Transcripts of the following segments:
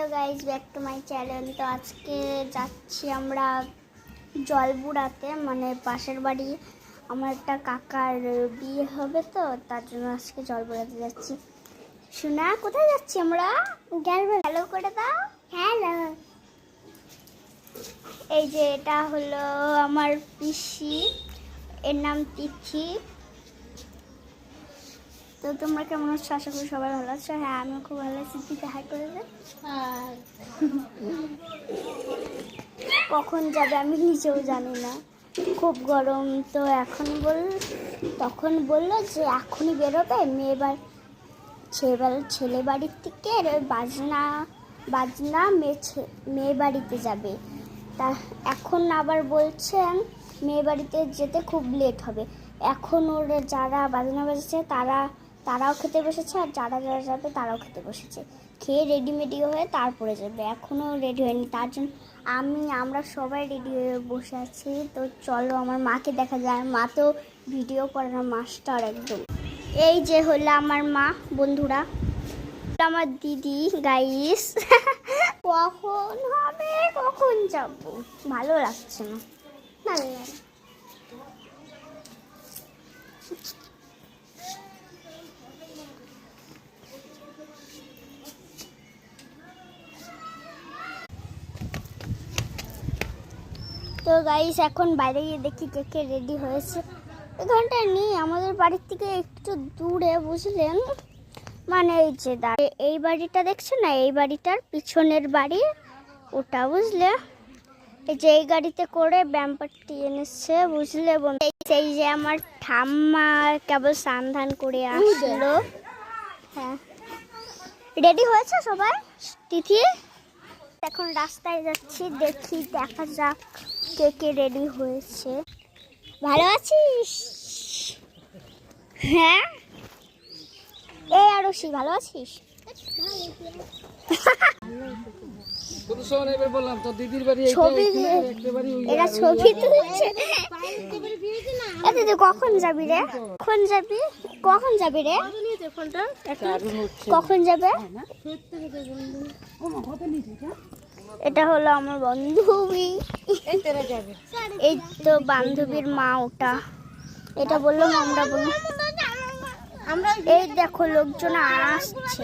Hello guys, back to my channel. তো আজকে যাচ্ছি আমরা জলবুড়াতে, মানে পাশের বাড়ি আমার একটা কাকার বিয়ে হবে, তো তার জন্য আজকে জলবুড়াতে যাচ্ছি। শোনা, কোথায় যাচ্ছি আমরা? হ্যালো করে দাও। হ্যালো। এই যে এটা হলো আমার পিসি, এর নাম তিথি। তো তোমরা কেমন আছো? আশা করি সবাই ভালো আছো। হ্যাঁ, আমিও খুব ভালো আছি। দিদি হাই করে দে। কখন যাবে আমি নিজেও জানি না, খুব গরম। তো তখন বললো যে এখনই বেরোবে, ছেলে বাড়ির থেকে বাজনা মেয়ে বাড়িতে যাবে। তা এখন আবার বলছেন মেয়ে বাড়িতে যেতে খুব লেট হবে। এখন ওর যারা বাজনা বাজছে তারাও খেতে বসেছে, আর যারা যাবে তারাও খেতে বসেছে। খেয়ে রেডি হয়ে তারপরে যাবে। এখনও রেডি হয়নি, তার জন্য আমরা সবাই রেডি হয়ে বসে আছি। তো চলো আমার মাকে দেখা যায়। মা তো ভিডিও করে না, মাস্টার একদম। এই যে হলো আমার মা, বন্ধুরা, আমার দিদি। গাইস কখন হবে, কখন যাব, ভালো লাগছে না। তো গাইস এখন বাইরে গিয়ে দেখি কে রেডি হয়েছে। এখানটায় নেই, আমাদের বাড়ির থেকে একটু দূরে, বুঝলেন? মানে এই যে এই বাড়িটা দেখছো না, এই বাড়িটার পিছনের বাড়ি ওটা, বুঝলে? এই যে এই গাড়িতে করে ব্যাম্পারটি এনেছে, বুঝলে? সেই যে আমার ঠাম্মা কেবল স্নান করে আসলো। হ্যাঁ, রেডি হয়েছে সবাই। তিথি এখন রাস্তায় যাচ্ছি, দেখা যাক কে রেডি হয়েছে। ভালো আছিস? হ্যাঁ। এই আরশি, ভালো আছিস? ছবি তুলছে। কখন যাবি রে? কখন যাবে? এটা হলো আমার বান্ধবী। এই তো বান্ধবীর মা, ওটা। এটা বললাম আমরা বললাম। এই দেখো লোকজন আসছে,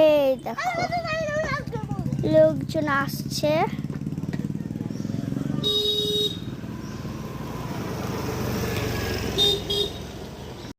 এই দেখো লোকজন আসছে।